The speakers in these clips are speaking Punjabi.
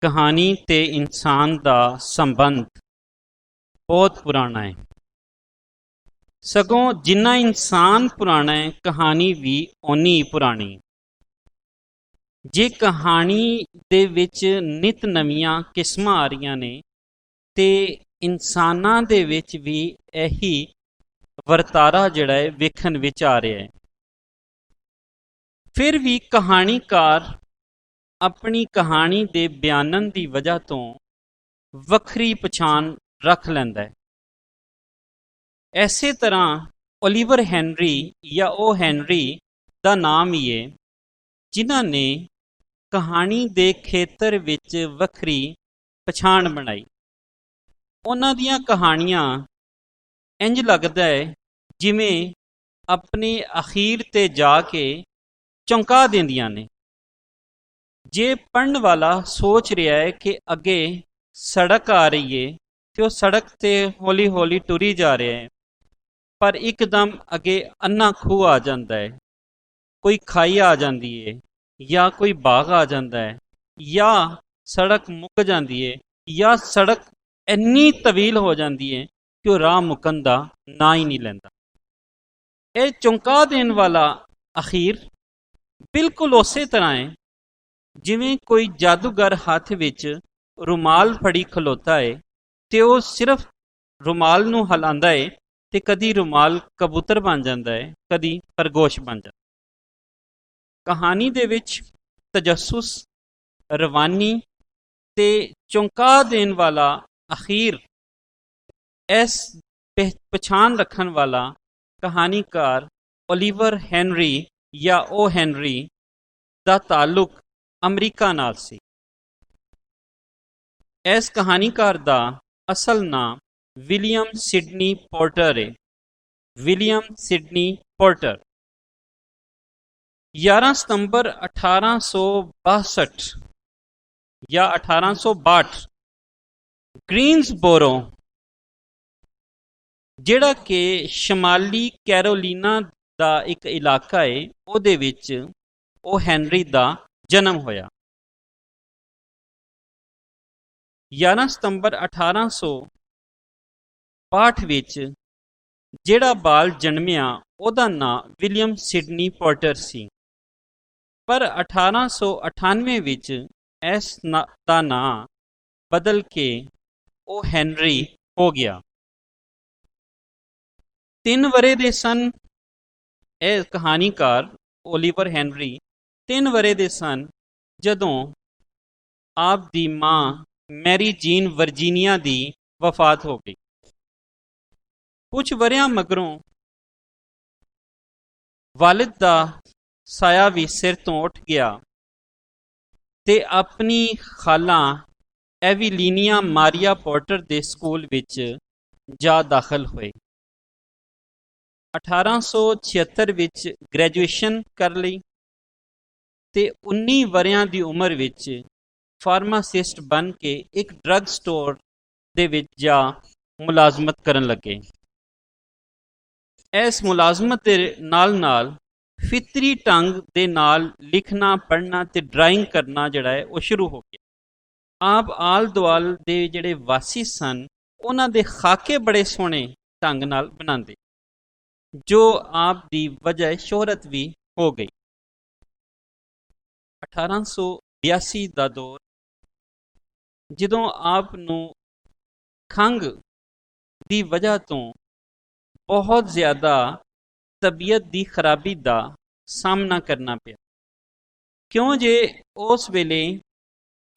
कहानी ते इंसान दा संबंध बहुत पुराना है। सगों जिन्ना इंसान पुराना है कहानी भी उन्नी पुरानी। जे कहानी दे विच नित नवीआं किस्मां आ रहीआं ने ते इंसानां दे विच भी यही वरतारा जिहड़ा है वेखण विच आ रहा है। फिर भी कहानीकार अपनी कहानी दे बयानन दी वजह तो ਵੱਖਰੀ ਪਛਾਣ ਰੱਖ ਲੈਂਦਾ ਹੈ। ਇਸੇ ਤਰ੍ਹਾਂ ਓਲੀਵਰ ਹੈਨਰੀ ਜਾਂ ਉਹ ਹੈਨਰੀ ਦਾ ਨਾਮ ਹੀ ਹੈ ਜਿਨ੍ਹਾਂ ਨੇ ਕਹਾਣੀ ਦੇ ਖੇਤਰ ਵਿੱਚ ਵੱਖਰੀ ਪਛਾਣ ਬਣਾਈ। ਉਹਨਾਂ ਦੀਆਂ ਕਹਾਣੀਆਂ ਇੰਜ ਲੱਗਦਾ ਹੈ ਜਿਵੇਂ ਆਪਣੇ ਅਖੀਰ ਤੇ ਜਾ ਕੇ ਚੌਂਕਾ ਦਿੰਦੀਆਂ ਨੇ। ਜੇ ਪੜ੍ਹਨ ਵਾਲਾ ਸੋਚ ਰਿਹਾ ਹੈ ਕਿ ਅੱਗੇ सड़क आ रही है तो सड़क से हौली हौली टुरी जा रहे हैं, पर एकदम अगे अन्ना खूह आ जाता है, कोई खाई आ जाती है या कोई बाग आ जाता है या सड़क मुक जाती है या सड़क इन्नी तवील हो जाती है कि वह राह मुकन का ना ही नहीं लैंदा। यह चौंका देने वाला अखीर बिल्कुल उस तरह है जिवें कोई जादूगर हाथ विच रुमाल फड़ी खलोता है तो वह सिर्फ रुमाल नूं हिलांदा है तो कदी रुमाल कबूतर बन जाता है, कदी खरगोश बन जाता। कहानी दे विच तजस्सुस, रवानी ते चौंका देन वाला अखीर इस पछाण रखन वाला कहानीकार ओलिवर हैनरी या ओ हैनरी दा ताल्लुक अमरीका नाल सी। इस कहानीकार का असल नाम विलियम सिडनी पोर्टर है। विलियम सिडनी पोर्टर 11 सितंबर 1862 या 1862 ग्रीन्सबोरो जिहड़ा कि शमाली कैरोलीना का एक इलाका है उहदे विच ओ हैनरी का जन्म होया। 11 सितंबर 1862 विच जिहड़ा बाल जन्मिया उहदा नाम विलियम सिडनी पोर्टर सी, पर 1898 विच इस दा नाम बदल के ओ हैनरी हो गया। 3 वरे दे सन यह कहानीकार ओलिवर हैनरी 3 वरे दे सन जदों आप दी मां मैरी जीन वर्जीनिया की वफात हो गई। कुछ वरियां मगरों वालिद का साया भी सिर तो उठ गया ते अपनी खाला एविलीनिया मारिया पोर्टर के स्कूल विच जा दाखिल हुए। 1876 विच ग्रेजुएशन कर ली ते 19 वरियां की उम्र विच फार्मासिस्ट बन के एक ड्रग स्टोर दे विच जा मुलाजमत करन लगे। इस मुलाजमत के नाल नाल फितरी ढंग दे नाल लिखना पढ़ना ते ड्राइंग करना जिहड़ा है वो शुरू हो गया। आप आल दुआल दे जिहड़े वासी सन उन्हां दे खाके बड़े सोहणे ढंग नाल बनांदे जो आप दी वजह शोहरत भी हो गई। 1882 का दौर जदों आप नूं खंघ की वजह तो बहुत ज़्यादा तबीयत की खराबी का सामना करना पिया, क्यों जे उस वेले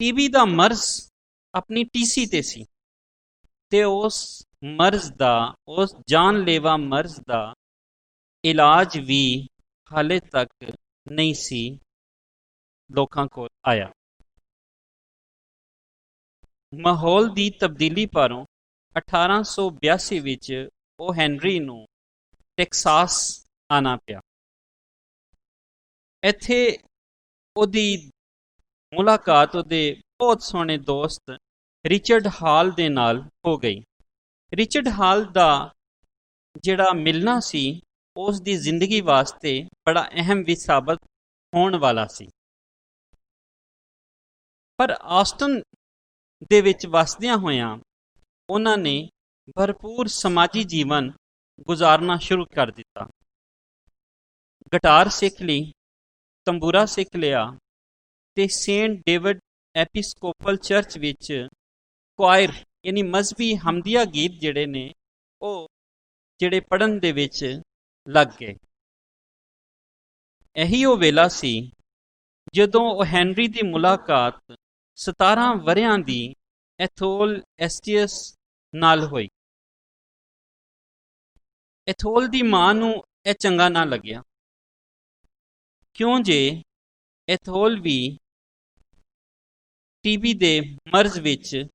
टीबी का मर्ज अपनी टीसी ते सी ते उस मर्ज का उस जानलेवा मर्ज का इलाज भी हाले तक नहीं सी लोकां कोल आया। माहौल की तब्दीली पारों 1882 विच ओ हैनरी नूं टेक्सास आना पिया। इत्थे उहदी मुलाकात उहदे बहुत सोहणे दोस्त रिचर्ड हाल दे नाल हो गई। रिचर्ड हाल दा जिहड़ा मिलना सी उस दी जिंदगी वास्ते बड़ा अहम भी साबित होने वाला सी। पर ऑस्टन ਦੇ ਵਿੱਚ ਵਸਦਿਆਂ ਹੋਇਆਂ ਉਹਨਾਂ ਨੇ ਭਰਪੂਰ ਸਮਾਜੀ ਜੀਵਨ ਗੁਜ਼ਾਰਨਾ ਸ਼ੁਰੂ ਕਰ ਦਿੱਤਾ। ਗਿਟਾਰ ਸਿੱਖ ਲਈ, ਤੰਬੂਰਾ ਸਿੱਖ ਲਿਆ ਤੇ ਸੇਂਟ ਡੇਵਿਡ ਐਪੀਸਕੋਪਲ ਚਰਚ ਵਿੱਚ ਕੁਆਇਰ ਯਾਨੀ ਮਜ਼ਹਬੀ ਹਮਦੀਆ ਗੀਤ ਜਿਹੜੇ ਨੇ ਉਹ ਜਿਹੜੇ ਪੜ੍ਹਨ ਦੇ ਵਿੱਚ ਲੱਗ ਗਏ। ਇਹੀ ਉਹ ਵੇਲਾ ਸੀ ਜਦੋਂ ਉਹ ਹੈਨਰੀ ਦੀ ਮੁਲਾਕਾਤ 17 ਵਰ੍ਹਿਆਂ ਦੀ ਐਥੋਲ ਐਸਟੀਅਸ ਨਾਲ ਹੋਈ। ਐਥੋਲ ਦੀ ਮਾਂ ਨੂੰ ਇਹ ਚੰਗਾ ਨਾ ਲੱਗਿਆ, ਕਿਉਂ ਜੇ ਐਥੋਲ ਵੀ ਟੀਬੀ ਦੇ ਮਰਜ਼ ਵਿੱਚ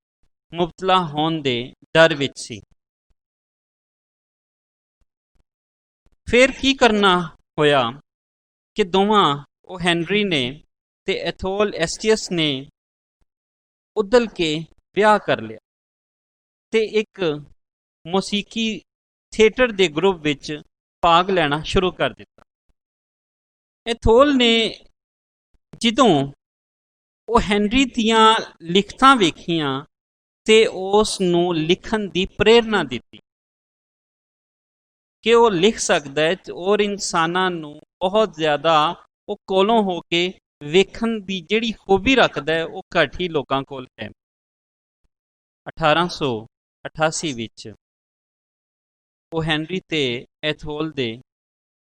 ਮੁਬਤਲਾ ਹੋਣ ਦੇ ਡਰ ਵਿੱਚ ਸੀ। ਫਿਰ ਕੀ ਕਰਨਾ ਹੋਇਆ ਕਿ ਦੋਵਾਂ ਉਹ ਹੈਨਰੀ ਨੇ ਤੇ ਐਥੋਲ ਐਸਟੀਅਸ ਨੇ ਉਦਲ ਕੇ ਵਿਆਹ ਕਰ ਲਿਆ ਤੇ ਇੱਕ ਮੌਸੀਕੀ ਥੀਏਟਰ ਦੇ ਗਰੁੱਪ ਵਿੱਚ ਭਾਗ ਲੈਣਾ ਸ਼ੁਰੂ ਕਰ ਦਿੱਤਾ। ਐਥੋਲ ਨੇ ਜਦੋਂ ਉਹ ਹੈਨਰੀ ਦੀਆਂ ਲਿਖਤਾਂ ਵੇਖੀਆਂ ਤੇ ਉਸ ਨੂੰ ਲਿਖਣ ਦੀ ਪ੍ਰੇਰਨਾ ਦਿੱਤੀ ਕਿ ਉਹ ਲਿਖ ਸਕਦਾ ਹੈ ਔਰ ਇਨਸਾਨਾਂ ਨੂੰ ਬਹੁਤ ਜ਼ਿਆਦਾ ਉਹ ਕੋਲੋਂ ਹੋ ਕੇ ਵੇਖਣ ਦੀ ਜਿਹੜੀ ਖੂਬੀ ਰੱਖਦਾ ਹੈ ਉਹ ਘੱਟ ਹੀ ਲੋਕਾਂ ਕੋਲ ਹੈ। 1888 ਵਿੱਚ ਉਹ ਹੈਨਰੀ ਤੇ ਐਥੋਲ ਦੇ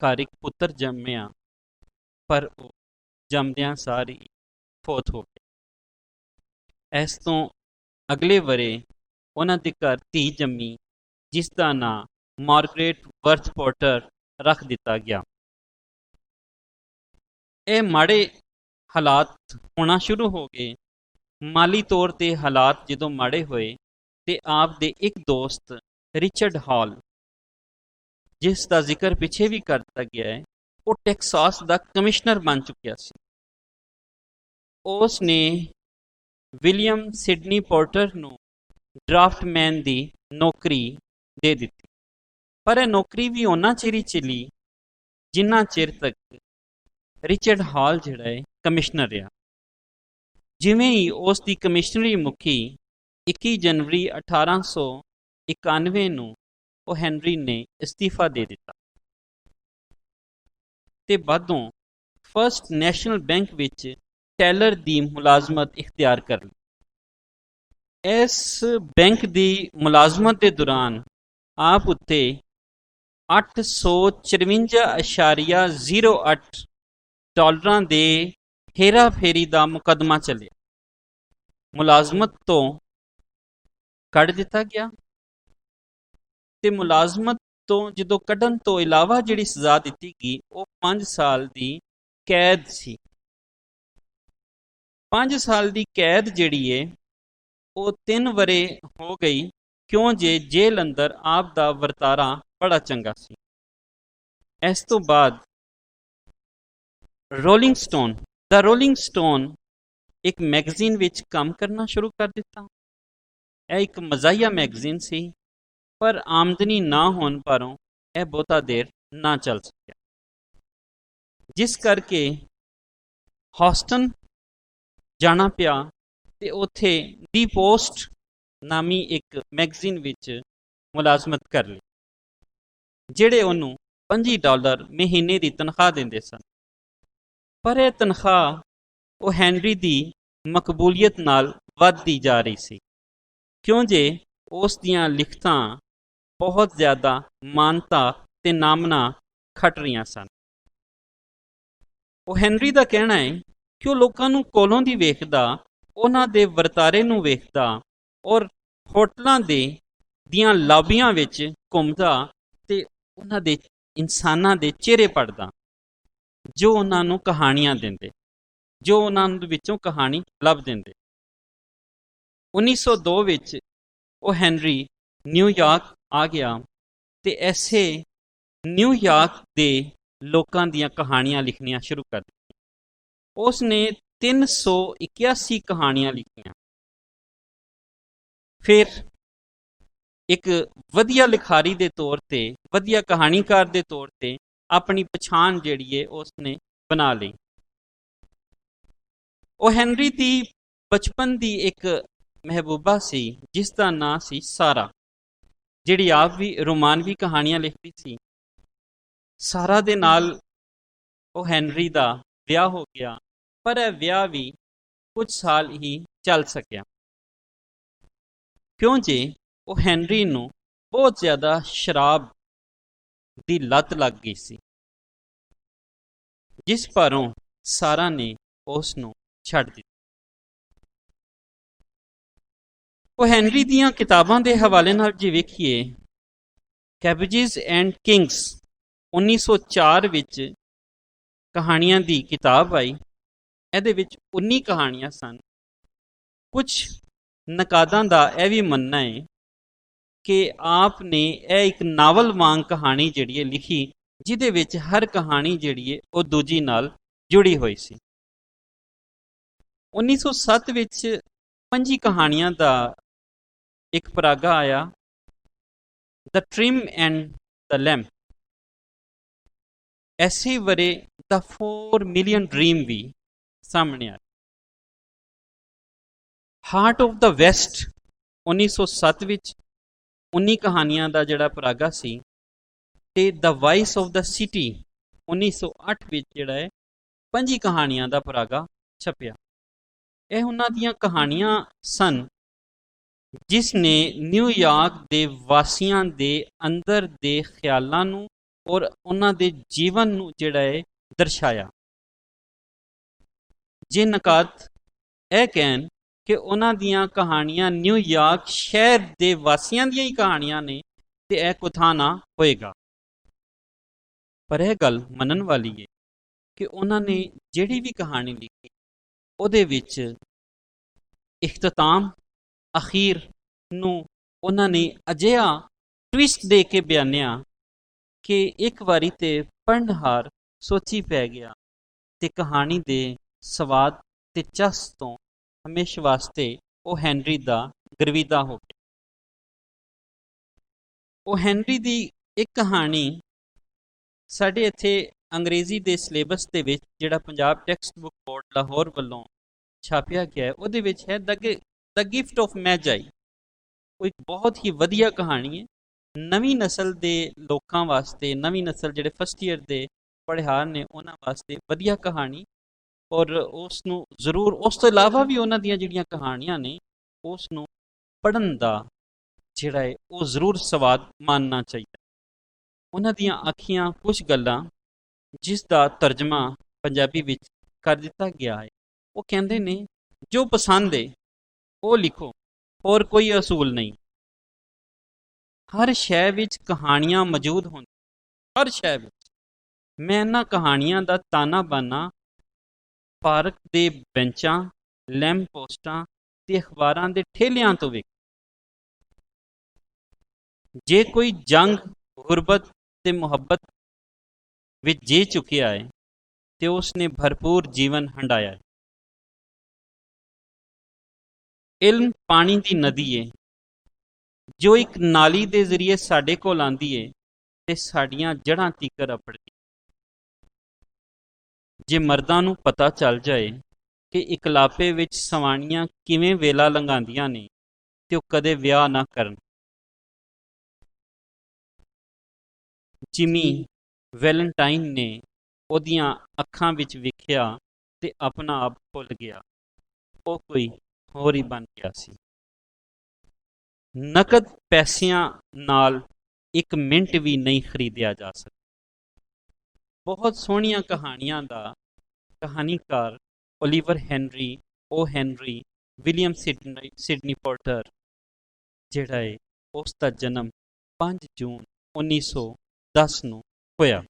ਘਰ ਇੱਕ ਪੁੱਤਰ ਜੰਮਿਆ, ਪਰ ਉਹ ਜੰਮਦਿਆਂ ਸਾਰ ਹੀ ਫੌਤ ਹੋ ਗਿਆ। ਇਸ ਤੋਂ ਅਗਲੇ ਵਰੇ ਉਹਨਾਂ ਦੇ ਘਰ ਧੀ ਜੰਮੀ ਜਿਸ ਦਾ ਨਾਂ ਮਾਰਗਰੇਟ ਵਰਥ ਪੋਰਟਰ ਰੱਖ ਦਿੱਤਾ ਗਿਆ। ਇਹ ਮਾੜੇ ਹਾਲਾਤ ਹੋਣਾ ਸ਼ੁਰੂ ਹੋ ਗਏ। ਮਾਲੀ ਤੌਰ 'ਤੇ ਹਾਲਾਤ ਜਦੋਂ ਮਾੜੇ ਹੋਏ ਤੇ ਆਪ ਦੇ ਇੱਕ ਦੋਸਤ ਰਿਚਰਡ ਹਾਲ, ਜਿਸ ਦਾ ਜ਼ਿਕਰ ਪਿੱਛੇ ਵੀ ਕਰ ਦਿੱਤਾ ਗਿਆ ਹੈ, ਉਹ ਟੈਕਸਾਸ ਦਾ ਕਮਿਸ਼ਨਰ ਬਣ ਚੁੱਕਿਆ ਸੀ। ਉਸ ਨੇ ਵਿਲੀਅਮ ਸਿਡਨੀ ਪੋਰਟਰ ਨੂੰ ਡਰਾਫਟਮੈਨ ਦੀ ਨੌਕਰੀ ਦੇ ਦਿੱਤੀ, ਪਰ ਇਹ ਨੌਕਰੀ ਵੀ ਉਹਨਾਂ ਚਿਰ ਹੀ ਚੱਲੀ ਜਿੰਨਾ ਚਿਰ ਤੱਕ ਰਿਚਰਡ ਹਾਲ ਜਿਹੜਾ ਹੈ ਕਮਿਸ਼ਨਰ ਰਿਹਾ। ਜਿਵੇਂ ਹੀ ਉਸ ਦੀ ਕਮਿਸ਼ਨਰੀ ਮੁੱਕੀ 21 ਜਨਵਰੀ 1891 ਨੂੰ ਉਹ ਹੈਨਰੀ ਨੇ ਅਸਤੀਫਾ ਦੇ ਦਿੱਤਾ ਤੇ ਬਾਅਦੋਂ ਫਸਟ ਨੈਸ਼ਨਲ ਬੈਂਕ ਵਿੱਚ ਟੈਲਰ ਦੀ ਮੁਲਾਜ਼ਮਤ ਇਖਤਿਆਰ ਕਰ ਲਈ। ਇਸ ਬੈਂਕ ਦੀ ਮੁਲਾਜ਼ਮਤ ਦੇ ਦੌਰਾਨ ਆਪ ਉੱਤੇ 854.08 ਡਾਲਰਾਂ ਦੇ ਹੇਰਾ ਫੇਰੀ ਦਾ ਮੁਕੱਦਮਾ ਚੱਲਿਆ। ਮੁਲਾਜ਼ਮਤ ਤੋਂ ਕੱਢ ਦਿੱਤਾ ਗਿਆ ਤੇ ਮੁਲਾਜ਼ਮਤ ਤੋਂ ਜਦੋਂ ਕੱਢਣ ਤੋਂ ਇਲਾਵਾ ਜਿਹੜੀ ਸਜ਼ਾ ਦਿੱਤੀ ਗਈ ਉਹ 5 ਸਾਲ ਦੀ ਕੈਦ ਸੀ। 5 ਸਾਲ ਦੀ ਕੈਦ ਜਿਹੜੀ ਹੈ ਉਹ 3 ਵਰੇ ਹੋ ਗਈ, ਕਿਉਂ ਜੇ ਜੇਲ੍ਹ ਅੰਦਰ ਆਪ ਦਾ ਵਰਤਾਰਾ ਬੜਾ ਚੰਗਾ ਸੀ। ਇਸ ਤੋਂ ਬਾਅਦ ਰੋਲਿੰਗ ਸਟੋਨ ਇੱਕ ਮੈਗਜ਼ੀਨ ਵਿੱਚ ਕੰਮ ਕਰਨਾ ਸ਼ੁਰੂ ਕਰ ਦਿੱਤਾ। ਇਹ ਇੱਕ ਮਜ਼ਾਹੀਆ ਮੈਗਜ਼ੀਨ ਸੀ, ਪਰ ਆਮਦਨੀ ਨਾ ਹੋਣ ਪਾਰੋਂ ਇਹ ਬਹੁਤਾ ਦੇਰ ਨਾ ਚੱਲ ਸਕਿਆ, ਜਿਸ ਕਰਕੇ ਹੌਸਟਨ ਜਾਣਾ ਪਿਆ ਤੇ ਉੱਥੇ ਦੀ ਪੋਸਟ ਨਾਮੀ ਇੱਕ ਮੈਗਜ਼ੀਨ ਵਿੱਚ ਮੁਲਾਜ਼ਮਤ ਕਰ ਲਈ, ਜਿਹੜੇ ਉਹਨੂੰ $25 ਮਹੀਨੇ ਦੀ ਤਨਖਾਹ ਦਿੰਦੇ ਸਨ। ਪਰ ਇਹ ਤਨਖਾਹ ਉਹ ਹੈਨਰੀ ਦੀ ਮਕਬੂਲੀਅਤ ਨਾਲ ਵੱਧਦੀ ਜਾ ਰਹੀ ਸੀ, ਕਿਉਂ ਜੇ ਉਸ ਦੀਆਂ ਲਿਖਤਾਂ ਬਹੁਤ ਜ਼ਿਆਦਾ ਮਾਨਤਾ ਤੇ ਨਾਮਨਾ ਖੱਟ ਰਹੀਆਂ ਸਨ। ਉਹ ਹੈਨਰੀ ਦਾ ਕਹਿਣਾ ਹੈ ਕਿ ਉਹ ਲੋਕਾਂ ਨੂੰ ਕੋਲੋਂ ਦੀ ਵੇਖਦਾ, ਉਹਨਾਂ ਦੇ ਵਰਤਾਰੇ ਨੂੰ ਵੇਖਦਾ ਔਰ ਹੋਟਲਾਂ ਦੀਆਂ ਲਾਬੀਆਂ ਵਿੱਚ ਘੁੰਮਦਾ ਤੇ ਉਹਨਾਂ ਦੇ ਇਨਸਾਨਾਂ ਦੇ ਚਿਹਰੇ ਪੜ੍ਹਦਾ ਜੋ ਉਹਨਾਂ ਨੂੰ ਕਹਾਣੀਆਂ ਦਿੰਦੇ, ਜੋ ਉਹਨਾਂ ਵਿੱਚੋਂ ਕਹਾਣੀ ਲੱਭ ਦਿੰਦੇ। 1902 ਵਿੱਚ ਉਹ ਹੈਨਰੀ ਨਿਊਯਾਰਕ ਆ ਗਿਆ ਤੇ ਐਸੇ ਨਿਊਯਾਰਕ ਦੇ ਲੋਕਾਂ ਦੀਆਂ ਕਹਾਣੀਆਂ ਲਿਖਣੀਆਂ ਸ਼ੁਰੂ ਕਰ ਦਿੱਤੀਆਂ। ਉਸ ਨੇ 381 ਕਹਾਣੀਆਂ ਲਿਖੀਆਂ। ਫਿਰ ਇੱਕ ਵਧੀਆ ਲਿਖਾਰੀ ਦੇ ਤੌਰ ਤੇ, ਵਧੀਆ ਕਹਾਣੀਕਾਰ ਦੇ ਤੌਰ ਤੇ ਆਪਣੀ ਪਛਾਣ ਜਿਹੜੀ ਹੈ ਉਸ ਨੇ ਬਣਾ ਲਈ। ਉਹ ਹੈਨਰੀ ਦੀ ਬਚਪਨ ਦੀ ਇੱਕ ਮਹਿਬੂਬਾ ਸੀ ਜਿਸ ਦਾ ਨਾਂ ਸੀ ਸਾਰਾ, ਜਿਹੜੀ ਆਪ ਵੀ ਰੋਮਾਨਵੀ ਕਹਾਣੀਆਂ ਲਿਖਦੀ ਸੀ। ਸਾਰਾ ਦੇ ਨਾਲ ਉਹ ਹੈਨਰੀ ਦਾ ਵਿਆਹ ਹੋ ਗਿਆ, ਪਰ ਇਹ ਵਿਆਹ ਵੀ ਕੁਝ ਸਾਲ ਹੀ ਚੱਲ ਸਕਿਆ, ਕਿਉਂ ਜੇ ਉਹ ਹੈਨਰੀ ਨੂੰ ਬਹੁਤ ਜ਼ਿਆਦਾ ਸ਼ਰਾਬ ਦੀ ਲੱਤ ਲੱਗ ਗਈ ਸੀ, ਜਿਸ ਭਰੋਂ ਸਾਰਾ ਨੇ ਉਸ ਨੂੰ ਛੱਡ ਦਿੱਤਾ। ਉਹ ਹੈਨਰੀ ਦੀਆਂ ਕਿਤਾਬਾਂ ਦੇ ਹਵਾਲੇ ਨਾਲ ਜੇ ਵੇਖੀਏ, ਕੈਬੇਜਸ ਐਂਡ ਕਿੰਗਸ 1904 ਵਿੱਚ ਕਹਾਣੀਆਂ ਦੀ ਕਿਤਾਬ ਆਈ। ਇਹਦੇ ਵਿੱਚ 19 ਕਹਾਣੀਆਂ ਸਨ। ਕੁਝ ਨਕਾਦਾਂ ਦਾ ਇਹ ਵੀ ਮੰਨਣਾ ਹੈ ਕਿ ਆਪ ਨੇ ਇਹ ਇੱਕ ਨਾਵਲ ਵਾਂਗ ਕਹਾਣੀ ਜਿਹੜੀ ਹੈ ਲਿਖੀ, ਜਿਹਦੇ ਵਿੱਚ ਹਰ ਕਹਾਣੀ ਜਿਹੜੀ ਹੈ ਉਹ ਦੂਜੀ ਨਾਲ ਜੁੜੀ ਹੋਈ ਸੀ। 1907 ਵਿੱਚ 5 ਕਹਾਣੀਆਂ ਦਾ ਇੱਕ ਪਰਾਗਾ ਆਇਆ, ਦ ਟ੍ਰਿਮ ਐਂਡ ਦ ਲੈਂਪ। ਐਸੇ ਵਰੇ ਦ 4 ਮਿਲੀਅਨ ਡ੍ਰੀਮ ਵੀ ਸਾਹਮਣੇ ਆਇਆ। ਹਾਰਟ ਆਫ ਦ ਵੈਸਟ 1907 ਵਿੱਚ 19 ਕਹਾਣੀਆਂ ਦਾ ਜਿਹੜਾ ਪਰਾਗਾ ਸੀ, ਤੇ ਦ ਵਾਇਸ ਆਫ ਦ ਸਿਟੀ 1908 ਵਿੱਚ ਜਿਹੜਾ ਹੈ 5 ਕਹਾਣੀਆਂ ਦਾ ਪਰਾਗਾ ਛਪਿਆ। ਇਹ ਉਹਨਾਂ ਦੀਆਂ ਕਹਾਣੀਆਂ ਸਨ ਜਿਸ ਨੇ ਨਿਊਯਾਰਕ ਦੇ ਵਾਸੀਆਂ ਦੇ ਅੰਦਰ ਦੇ ਖਿਆਲਾਂ ਨੂੰ ਔਰ ਉਹਨਾਂ ਦੇ ਜੀਵਨ ਨੂੰ ਜਿਹੜਾ ਹੈ ਦਰਸਾਇਆ। ਜੇ ਨਕਾਦ ਇਹ ਕਹਿਣ ਕਿ ਉਹਨਾਂ ਦੀਆਂ ਕਹਾਣੀਆਂ ਨਿਊਯਾਰਕ ਸ਼ਹਿਰ ਦੇ ਵਾਸੀਆਂ ਦੀਆਂ ਹੀ ਕਹਾਣੀਆਂ ਨੇ, ਤੇ ਇਹ ਕੁਥਾਨਾ ਹੋਏਗਾ। ਪਰ ਇਹ ਗੱਲ ਮੰਨਣ ਵਾਲੀ ਹੈ ਕਿ ਉਹਨਾਂ ਨੇ ਜਿਹੜੀ ਵੀ ਕਹਾਣੀ ਲਿਖੀ, ਉਹਦੇ ਵਿੱਚ ਇਖਤਤਾਮ ਅਖੀਰ ਨੂੰ ਉਹਨਾਂ ਨੇ ਅਜਿਹਾ ਟਵਿਸਟ ਦੇ ਕੇ ਬਿਆਨਿਆ ਕਿ ਇੱਕ ਵਾਰੀ ਤੇ ਪੜ੍ਹਨਹਾਰ ਸੋਚੀ ਪੈ ਗਿਆ, ਤੇ ਕਹਾਣੀ ਦੇ ਸਵਾਦ ਤੇ ਚਸ ਤੋਂ ਹਮੇਸ਼ਾ ਵਾਸਤੇ ਉਹ ਹੈਨਰੀ ਦਾ ਗਰਵੀਦਾ ਹੋ ਗਿਆ। ਉਹ ਹੈਨਰੀ ਦੀ ਇੱਕ ਕਹਾਣੀ ਸਾਡੇ ਇੱਥੇ ਅੰਗਰੇਜ਼ੀ ਦੇ ਸਿਲੇਬਸ ਦੇ ਵਿੱਚ, ਜਿਹੜਾ Punjab text book board Lahore ਵੱਲੋਂ ਛਾਪਿਆ ਗਿਆ, ਉਹਦੇ ਵਿੱਚ ਹੈ ਦ ਗਿਫਟ ਆਫ ਮੈਜਾਈ। ਉਹ ਇੱਕ ਬਹੁਤ ਹੀ ਵਧੀਆ ਕਹਾਣੀ ਹੈ, ਨਵੀਂ ਨਸਲ ਦੇ ਲੋਕਾਂ ਵਾਸਤੇ, ਨਵੀਂ ਨਸਲ ਜਿਹੜੇ ਫਸਟ ਈਅਰ ਦੇ ਪੜ੍ਹਾਰ ਨੇ ਉਹਨਾਂ ਵਾਸਤੇ ਵਧੀਆ ਕਹਾਣੀ। ਔਰ ਉਸ ਨੂੰ ਜ਼ਰੂਰ, ਉਸ ਤੋਂ ਇਲਾਵਾ ਵੀ ਉਹਨਾਂ ਦੀਆਂ ਜਿਹੜੀਆਂ ਕਹਾਣੀਆਂ ਨੇ ਉਸ ਨੂੰ ਪੜ੍ਹਨ ਦਾ ਜਿਹੜਾ ਹੈ ਉਹ ਜ਼ਰੂਰ ਸਵਾਦ ਮਾਨਣਾ ਚਾਹੀਦਾ। ਉਹਨਾਂ ਦੀਆਂ ਆਖੀਆਂ ਕੁਝ ਗੱਲਾਂ ਜਿਸ ਦਾ ਤਰਜਮਾ ਪੰਜਾਬੀ ਵਿੱਚ ਕਰ ਦਿੱਤਾ ਗਿਆ ਹੈ। ਉਹ ਕਹਿੰਦੇ ਨੇ, ਜੋ ਪਸੰਦ ਹੈ ਉਹ ਲਿਖੋ, ਹੋਰ ਕੋਈ ਅਸੂਲ ਨਹੀਂ। ਹਰ ਸ਼ੈ ਵਿੱਚ ਕਹਾਣੀਆਂ ਮੌਜੂਦ ਹੁੰਦੀਆਂ, ਹਰ ਸ਼ੈ ਵਿੱਚ। ਮੈਂ ਇਹਨਾਂ ਕਹਾਣੀਆਂ ਦਾ ਤਾਨਾ ਬਾਨਾ ਪਾਰਕ ਦੇ ਬੈਂਚਾਂ, ਲੈਂਪ ਪੋਸਟਾਂ ਤੇ ਅਖਬਾਰਾਂ ਦੇ ਠੇਲਿਆਂ ਤੋਂ ਵੇਖ। ਜੇ ਕੋਈ ਜੰਗ, ਗੁਰਬਤ ਤੇ ਮੁਹੱਬਤ ਵਿੱਚ ਜੀ ਚੁੱਕਿਆ ਹੈ ਤੇ ਉਸ ਨੇ ਭਰਪੂਰ ਜੀਵਨ ਹੰਢਾਇਆ ਹੈ। ਇਲਮ ਪਾਣੀ ਦੀ ਨਦੀ ਹੈ ਜੋ ਇੱਕ ਨਾਲੀ ਦੇ ਜ਼ਰੀਏ ਸਾਡੇ ਕੋਲ ਆਂਦੀ ਹੈ ਤੇ ਸਾਡੀਆਂ ਜੜ੍ਹਾਂ ਤੀਕਰ ਅਪੜਦੀ। ਜੇ ਮਰਦਾਂ ਨੂੰ ਪਤਾ ਚੱਲ ਜਾਏ ਕਿ ਇਕਲਾਪੇ ਵਿੱਚ ਸਵਾਣੀਆਂ ਕਿਵੇਂ ਵੇਲਾ ਲੰਘਾਉਂਦੀਆਂ ਨੇ, ਤੇ ਉਹ ਕਦੇ ਵਿਆਹ ਨਾ ਕਰਨ। ਜਿਮੀ ਵੈਲੇਂਟਾਈਨ ਨੇ ਉਹਦੀਆਂ ਅੱਖਾਂ ਵਿੱਚ ਵੇਖਿਆ ਤੇ ਆਪਣਾ ਆਪ ਭੁੱਲ ਗਿਆ, ਉਹ ਕੋਈ ਹੋਰ ਹੀ ਬਣ ਗਿਆ ਸੀ। ਨਕਦ ਪੈਸਿਆਂ ਨਾਲ ਇੱਕ ਮਿੰਟ ਵੀ ਨਹੀਂ ਖਰੀਦਿਆ ਜਾ ਸਕਦਾ। ਬਹੁਤ ਸੋਹਣੀਆਂ ਕਹਾਣੀਆਂ ਦਾ ਕਹਾਣੀਕਾਰ ਓਲੀਵਰ ਹੈਨਰੀ, ਓ ਹੈਨਰੀ ਵਿਲੀਅਮ ਸਿਡਨੀ ਪੋਰਟਰ ਜਿਹੜਾ ਹੈ, ਉਸ ਦਾ ਜਨਮ 5 ਜੂਨ 1910 ਨੂੰ ਹੋਇਆ।